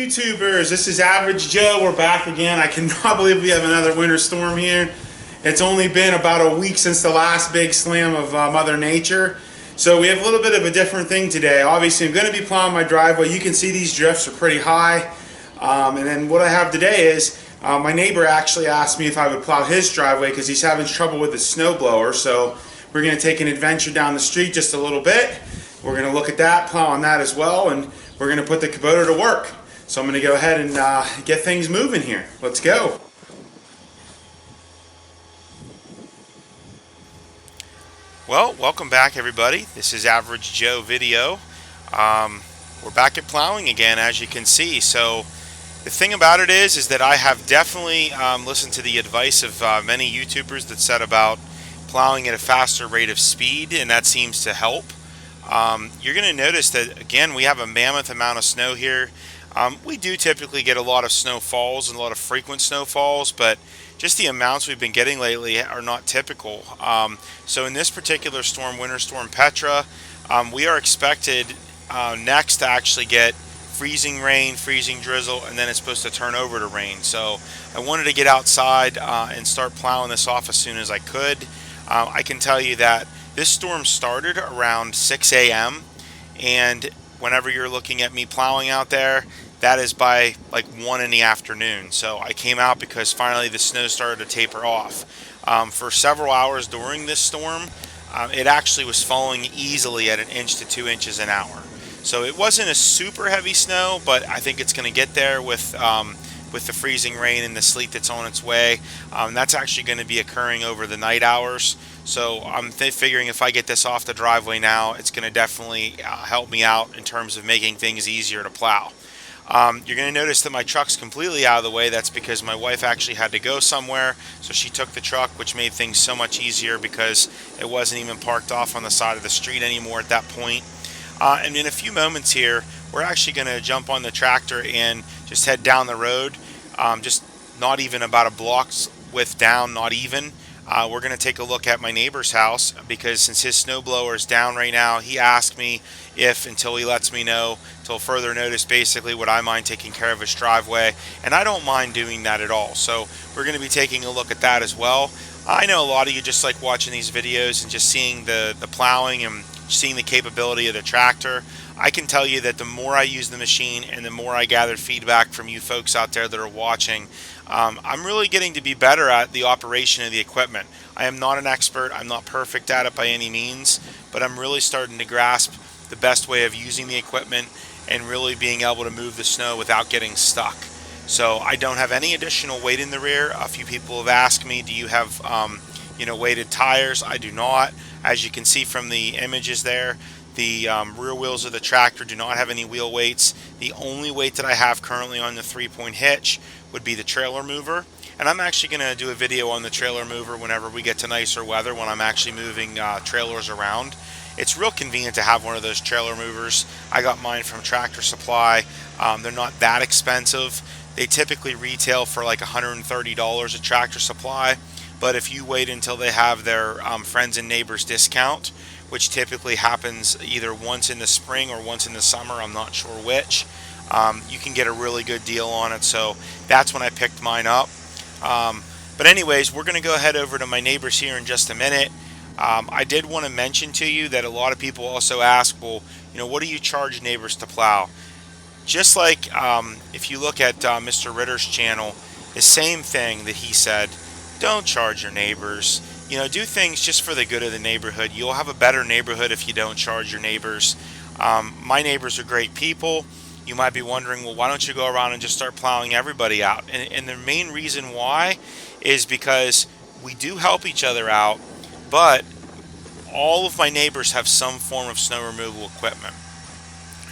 YouTubers? This is Average Joe. We're back again. I cannot believe we have another winter storm here. It's only been about a week since the last big slam of Mother Nature. So we have a little bit of a different thing today. Obviously, I'm going to be plowing my driveway. You can see these drifts are pretty high. And then what I have today is my neighbor actually asked me if I would plow his driveway because he's having trouble with his snowblower. So we're going to take an adventure down the street just a little bit. We're going to look at that, plow on that as well, and we're going to put the Kubota to work. So I'm going to go ahead and get things moving here. Let's go. Well, welcome back everybody. This is Average Joe video. We're back at plowing again, as you can see. So the thing about it is that I have definitely listened to the advice of many YouTubers that said about plowing at a faster rate of speed, and that seems to help. You're going to notice that again we have a mammoth amount of snow here. We do typically get a lot of snowfalls and a lot of frequent snowfalls, but just the amounts we've been getting lately are not typical. So in this particular storm, Winter Storm Petra, we are expected next to actually get freezing rain, freezing drizzle, and then it's supposed to turn over to rain. So I wanted to get outside and start plowing this off as soon as I could. I can tell you that this storm started around 6 a.m. and whenever you're looking at me plowing out there, that is by like 1 in the afternoon. So I came out because finally the snow started to taper off. For several hours during this storm, it actually was falling easily at 1 to 2 inches an hour. So it wasn't a super heavy snow, but I think it's going to get there with the freezing rain and the sleet that's on its way. That's actually going to be occurring over the night hours. So I'm figuring if I get this off the driveway now, it's going to definitely help me out in terms of making things easier to plow. You're going to notice that my truck's completely out of the way. That's because my wife actually had to go somewhere, so she took the truck, which made things so much easier because it wasn't even parked off on the side of the street anymore at that point. And in a few moments here, we're actually going to jump on the tractor and just head down the road, just not even about a block's width down, not even. We're going to take a look at my neighbor's house because since his snowblower is down right now, he asked me if, until he lets me know, till further notice, basically would I mind taking care of his driveway, and I don't mind doing that at all. So we're going to be taking a look at that as well. I know a lot of you just like watching these videos and just seeing the plowing and seeing the capability of the tractor. I can tell you that the more I use the machine and the more I gather feedback from you folks out there that are watching, I'm really getting to be better at the operation of the equipment. I am not an expert, I'm not perfect at it by any means, but I'm really starting to grasp the best way of using the equipment and really being able to move the snow without getting stuck. So I don't have any additional weight in the rear. A few people have asked me, do you have weighted tires? I do not. As you can see from the images there, the rear wheels of the tractor do not have any wheel weights. The only weight that I have currently on the 3-point hitch would be the trailer mover. And I'm actually going to do a video on the trailer mover whenever we get to nicer weather, when I'm actually moving trailers around. It's real convenient to have one of those trailer movers. I got mine from Tractor Supply. They're not that expensive. They typically retail for like $130 at Tractor Supply. But if you wait until they have their friends and neighbors discount, which typically happens either once in the spring or once in the summer, I'm not sure which, you can get a really good deal on it. So that's when I picked mine up. But anyways, we're going to go ahead over to my neighbors here in just a minute. I did want to mention to you that a lot of people also ask, well, what do you charge neighbors to plow? Just like if you look at Mr. Ritter's channel, the same thing that he said, don't charge your neighbors. Do things just for the good of the neighborhood. You'll have a better neighborhood if you don't charge your neighbors. My neighbors are great people. You might be wondering, well, why don't you go around and just start plowing everybody out? And the main reason why is because we do help each other out, but all of my neighbors have some form of snow removal equipment.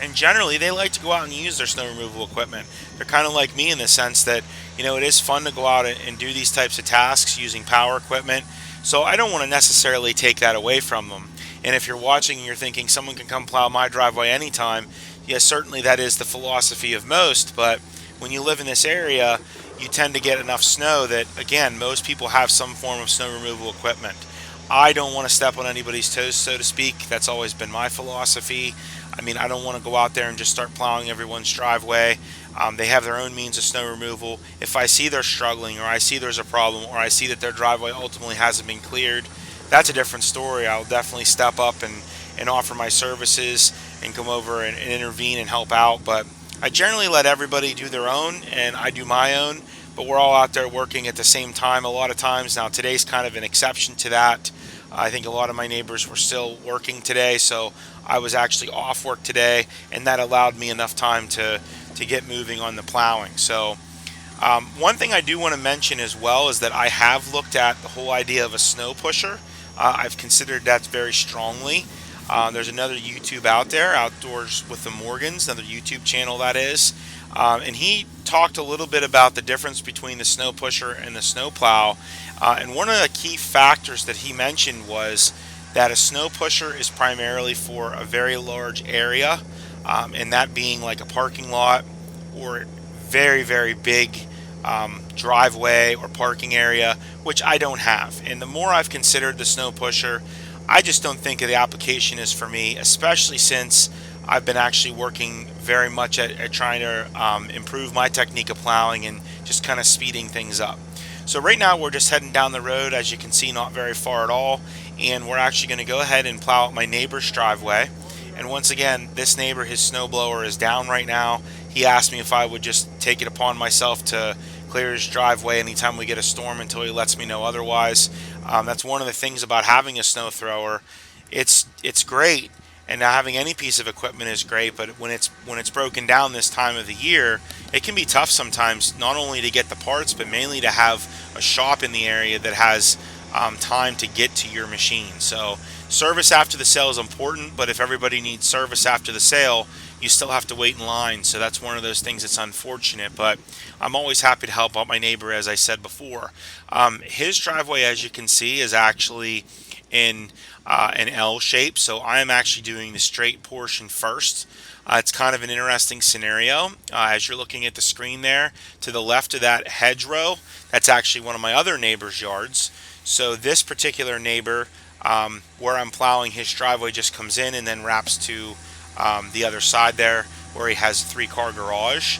And generally, they like to go out and use their snow removal equipment. They're kind of like me in the sense that, it is fun to go out and do these types of tasks using power equipment. So I don't want to necessarily take that away from them. And if you're watching and you're thinking someone can come plow my driveway anytime, yes, certainly that is the philosophy of most. But when you live in this area, you tend to get enough snow that, again, most people have some form of snow removal equipment. I don't want to step on anybody's toes, so to speak. That's always been my philosophy. I mean, I don't want to go out there and just start plowing everyone's driveway. They have their own means of snow removal. If I see they're struggling, or I see there's a problem, or I see that their driveway ultimately hasn't been cleared, that's a different story. I'll definitely step up and offer my services and come over and intervene and help out. But I generally let everybody do their own, and I do my own. But we're all out there working at the same time a lot of times. Now today's kind of an exception to that. I think a lot of my neighbors were still working today, so I was actually off work today, and that allowed me enough time to get moving on the plowing. So one thing I do want to mention as well is that I have looked at the whole idea of a snow pusher. I've considered that very strongly. There's another YouTube out there, Outdoors with the Morgans, another YouTube channel that is, and he talked a little bit about the difference between the snow pusher and the snow plow. And one of the key factors that he mentioned was that a snow pusher is primarily for a very large area, and that being like a parking lot or very, very big driveway or parking area, which I don't have. And the more I've considered the snow pusher, I just don't think the application is for me, especially since I've been actually working very much at trying to improve my technique of plowing and just kind of speeding things up. So right now we're just heading down the road, as you can see, not very far at all, and we're actually going to go ahead and plow out my neighbor's driveway. And once again, this neighbor, his snowblower is down right now. He asked me if I would just take it upon myself to clear his driveway anytime we get a storm until he lets me know otherwise. That's one of the things about having a snow thrower. It's great, and not having any piece of equipment is great, but when it's broken down this time of the year, it can be tough sometimes, not only to get the parts, but mainly to have a shop in the area that has time to get to your machine. So service after the sale is important, but if everybody needs service after the sale, you still have to wait in line. So that's one of those things that's unfortunate, but I'm always happy to help out my neighbor, as I said before. His driveway, as you can see, is actually in an L shape, so I'm actually doing the straight portion first. It's kind of an interesting scenario. As you're looking at the screen there, to the left of that hedgerow, that's actually one of my other neighbor's yards. So this particular neighbor, where I'm plowing, his driveway just comes in and then wraps to the other side there, where he has a 3-car garage.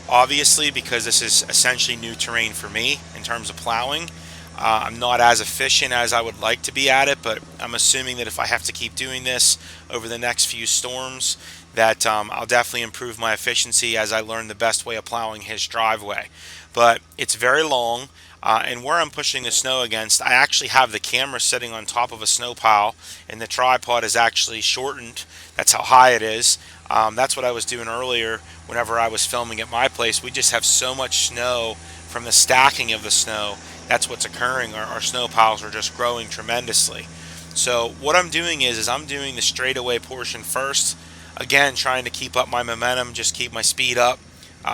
Obviously, because this is essentially new terrain for me in terms of plowing, I'm not as efficient as I would like to be at it, but I'm assuming that if I have to keep doing this over the next few storms, that I'll definitely improve my efficiency as I learn the best way of plowing his driveway. But it's very long, and where I'm pushing the snow against, I actually have the camera sitting on top of a snow pile, and the tripod is actually shortened. That's how high it is. That's what I was doing earlier whenever I was filming at my place. We just have so much snow from the stacking of the snow. That's what's occurring. Our snow piles are just growing tremendously. So what I'm doing is I'm doing the straightaway portion first. Again, trying to keep up my momentum, just keep my speed up,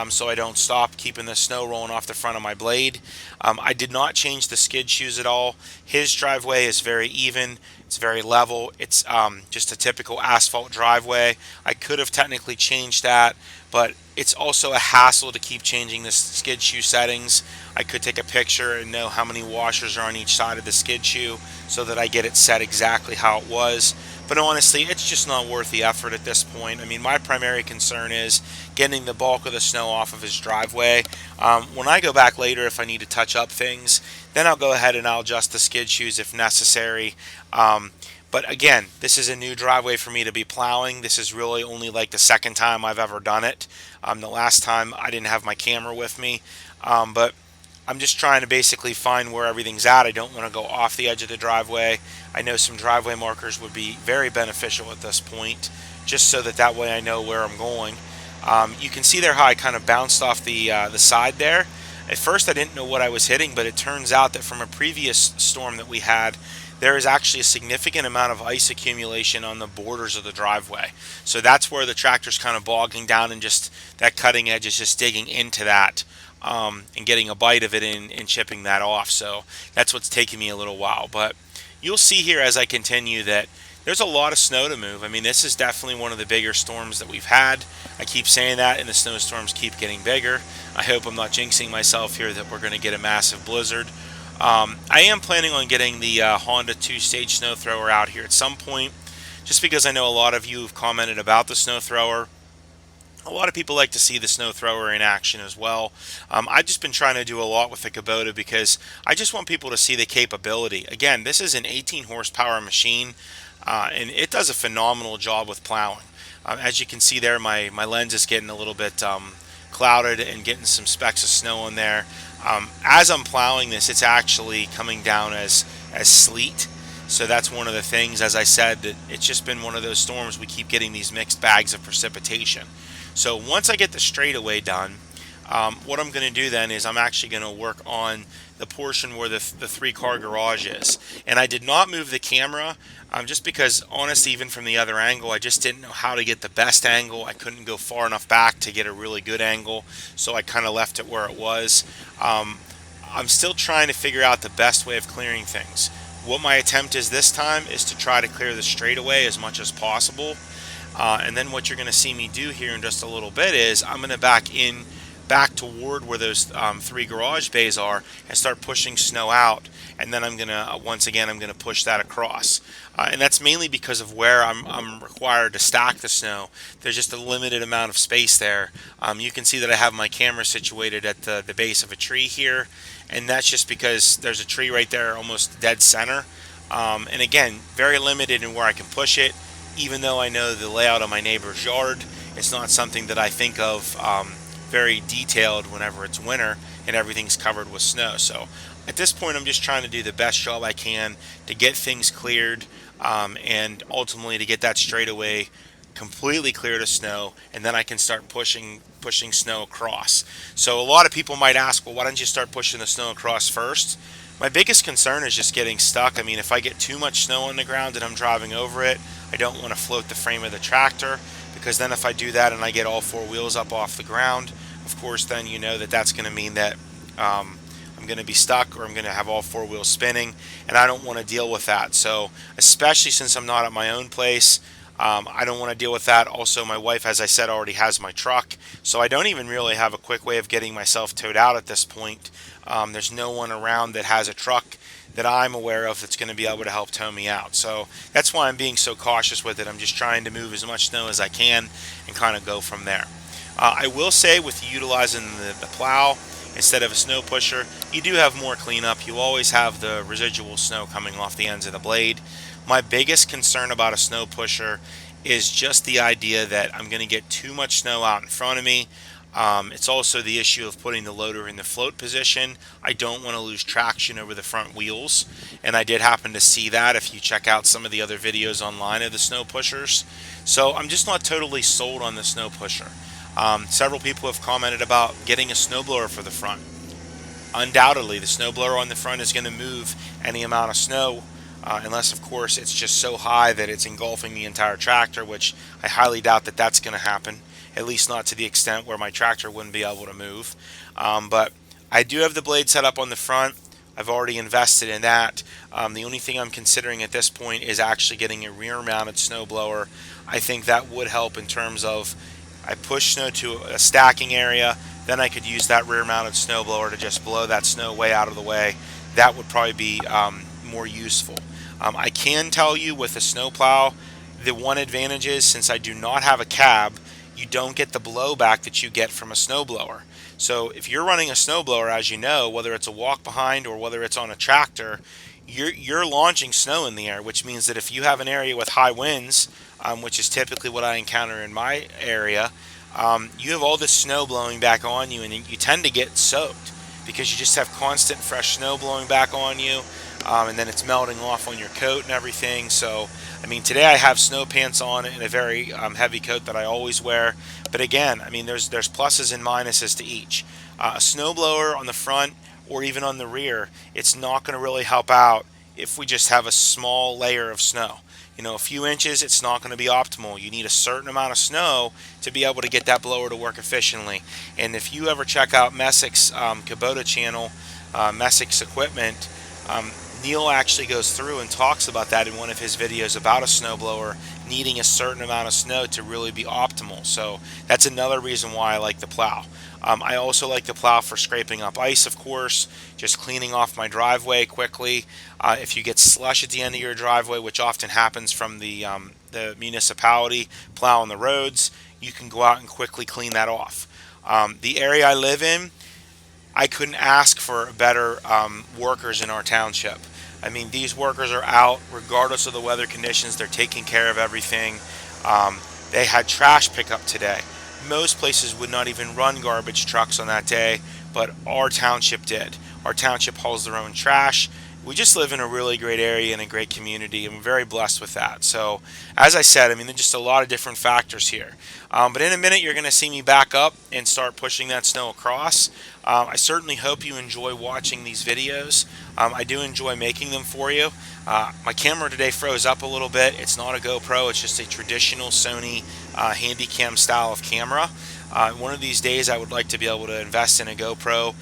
so I don't stop, keeping the snow rolling off the front of my blade. I did not change the skid shoes at all. His driveway is very even. It's very level. It's just a typical asphalt driveway. I could have technically changed that, but it's also a hassle to keep changing the skid shoe settings. I could take a picture and know how many washers are on each side of the skid shoe so that I get it set exactly how it was. But honestly, it's just not worth the effort at this point. I mean, my primary concern is getting the bulk of the snow off of his driveway. When I go back later, if I need to touch up things, then I'll go ahead and I'll adjust the skid shoes if necessary. But again, this is a new driveway for me to be plowing. This is really only like the second time I've ever done it. The last time I didn't have my camera with me, but I'm just trying to basically find where everything's at. I don't want to go off the edge of the driveway. I know some driveway markers would be very beneficial at this point, just so that way I know where I'm going. You can see there how I kind of bounced off the side there. At first I didn't know what I was hitting, but it turns out that from a previous storm that we had, there is actually a significant amount of ice accumulation on the borders of the driveway. So that's where the tractor's kind of bogging down, and just that cutting edge is just digging into that and getting a bite of it and chipping that off. So that's what's taking me a little while. But you'll see here as I continue that there's a lot of snow to move. I mean, this is definitely one of the bigger storms that we've had. I keep saying that, and the snowstorms keep getting bigger. I hope I'm not jinxing myself here that we're going to get a massive blizzard. I am planning on getting the Honda two-stage snow thrower out here at some point, just because I know a lot of you have commented about the snow thrower. A lot of people like to see the snow thrower in action as well. I've just been trying to do a lot with the Kubota because I just want people to see the capability. Again, this is an 18 horsepower machine, and it does a phenomenal job with plowing. As you can see there, my lens is getting a little bit clouded and getting some specks of snow on there. As I'm plowing this, it's actually coming down as sleet. So that's one of the things, as I said, that it's just been one of those storms. We keep getting these mixed bags of precipitation. So once I get the straightaway done, what I'm going to do then is I'm actually going to work on the portion where the three-car garage is. And I did not move the camera just because, honestly, even from the other angle, I just didn't know how to get the best angle. I couldn't go far enough back to get a really good angle, so I kind of left it where it was. I'm still trying to figure out the best way of clearing things. What my attempt is this time is to try to clear the straightaway as much as possible. And then what you're going to see me do here in just a little bit is I'm going to back toward where those three garage bays are and start pushing snow out. And then I'm going to, once again, I'm going to push that across. And that's mainly because of where I'm required to stack the snow. There's just a limited amount of space there. You can see that I have my camera situated at the base of a tree here. And that's just because there's a tree right there almost dead center. And again, very limited in where I can push it. Even though I know the layout of my neighbor's yard, it's not something that I think of very detailed whenever it's winter and everything's covered with snow. So at this point, I'm just trying to do the best job I can to get things cleared and ultimately to get that straightaway completely cleared of snow, and then I can start pushing snow across. So a lot of people might ask, well, why don't you start pushing the snow across first? My biggest concern is just getting stuck. I mean, if I get too much snow on the ground and I'm driving over it, I don't want to float the frame of the tractor, because then if I do that and I get all four wheels up off the ground, of course, then you know that that's going to mean that I'm going to be stuck, or I'm going to have all four wheels spinning, and I don't want to deal with that. So especially since I'm not at my own place, I don't want to deal with that. Also, my wife, as I said, already has my truck, so I don't even really have a quick way of getting myself towed out at this point. There's no one around that has a truck that I'm aware of that's going to be able to help tow me out. So that's why I'm being so cautious with it. I'm just trying to move as much snow as I can and kind of go from there. I will say, with utilizing the plow instead of a snow pusher, you do have more cleanup. You always have the residual snow coming off the ends of the blade. My biggest concern about a snow pusher is just the idea that I'm going to get too much snow out in front of me. It's also the issue of putting the loader in the float position. I don't want to lose traction over the front wheels, and I did happen to see that if you check out some of the other videos online of the snow pushers. So I'm just not totally sold on the snow pusher. Several people have commented about getting a snowblower for the front. Undoubtedly, the snowblower on the front is going to move any amount of snow, unless, of course, it's just so high that it's engulfing the entire tractor, which I highly doubt that that's going to happen, at least not to the extent where my tractor wouldn't be able to move. But I do have the blade set up on the front. I've already invested in that. The only thing I'm considering at this point is actually getting a rear-mounted snowblower. I think that would help in terms of, I push snow to a stacking area, then I could use that rear-mounted snowblower to just blow that snow way out of the way. That would probably be more useful. I can tell you with a snowplow, the one advantage is, since I do not have a cab, you don't get the blowback that you get from a snowblower. So if you're running a snowblower, as you know, whether it's a walk behind or whether it's on a tractor, you're launching snow in the air, which means that if you have an area with high winds, which is typically what I encounter in my area, you have all this snow blowing back on you, and you tend to get soaked because you just have constant fresh snow blowing back on you, and then it's melting off on your coat and everything. So I mean, today I have snow pants on and a very heavy coat that I always wear, but again, I mean, there's pluses and minuses to each. A snowblower on the front or even on the rear, it's not going to really help out if we just have a small layer of snow. You know, a few inches, it's not going to be optimal. You need a certain amount of snow to be able to get that blower to work efficiently. And if you ever check out Messick's Kubota channel, Messick's Equipment, Neil actually goes through and talks about that in one of his videos about a snowblower needing a certain amount of snow to really be optimal. So that's another reason why I like the plow. I also like the plow for scraping up ice, of course, just cleaning off my driveway quickly. If you get slush at the end of your driveway, which often happens from the municipality plowing the roads, you can go out and quickly clean that off. The area I live in, I couldn't ask for better workers in our township. I mean, these workers are out regardless of the weather conditions. They're taking care of everything. They had trash pickup today. Most places would not even run garbage trucks on that day, but our township did. Our township hauls their own trash. We just live in a really great area and a great community, and we're very blessed with that. So, as I said, I mean, there's just a lot of different factors here. But in a minute, you're going to see me back up and start pushing that snow across. I certainly hope you enjoy watching these videos. I do enjoy making them for you. My camera today froze up a little bit. It's not a GoPro, it's just a traditional Sony Handycam style of camera. One of these days I would like to be able to invest in a GoPro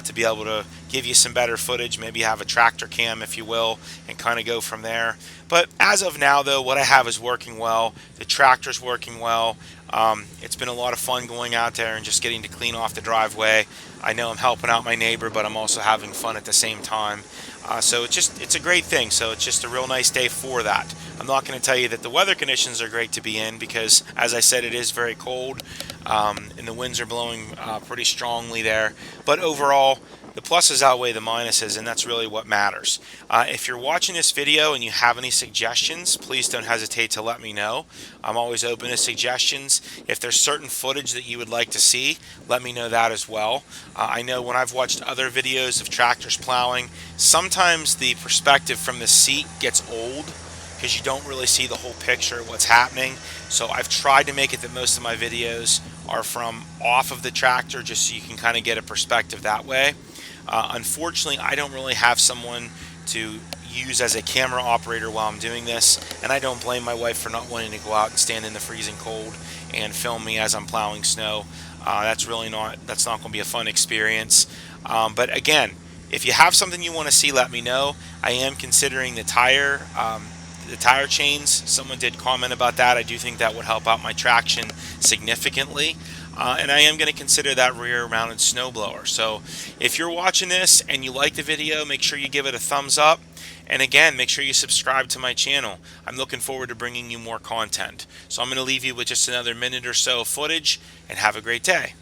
to be able to give you some better footage, maybe have a tractor cam if you will, and kind of go from there. But as of now though, what I have is working well. The tractor's working well. It's been a lot of fun going out there and just getting to clean off the driveway. I know I'm helping out my neighbor, but I'm also having fun at the same time. So it's a great thing. So it's just a real nice day for that. I'm not going to tell you that the weather conditions are great to be in because, as I said, it is very cold and the winds are blowing pretty strongly there. But overall, the pluses outweigh the minuses, and that's really what matters. If you're watching this video and you have any suggestions, please don't hesitate to let me know. I'm always open to suggestions. If there's certain footage that you would like to see, let me know that as well. I know when I've watched other videos of tractors plowing, sometimes the perspective from the seat gets old because you don't really see the whole picture of what's happening. So I've tried to make it that most of my videos are from off of the tractor just so you can kind of get a perspective that way. Unfortunately, I don't really have someone to use as a camera operator while I'm doing this, and I don't blame my wife for not wanting to go out and stand in the freezing cold and film me as I'm plowing snow. That's not going to be a fun experience. But again, if you have something you want to see, let me know. I am considering the tire chains. Someone did comment about that. I do think that would help out my traction significantly. And I am going to consider that rear mounted snowblower. So if you're watching this and you like the video, make sure you give it a thumbs up. And again, make sure you subscribe to my channel. I'm looking forward to bringing you more content. So I'm going to leave you with just another minute or so of footage, and have a great day.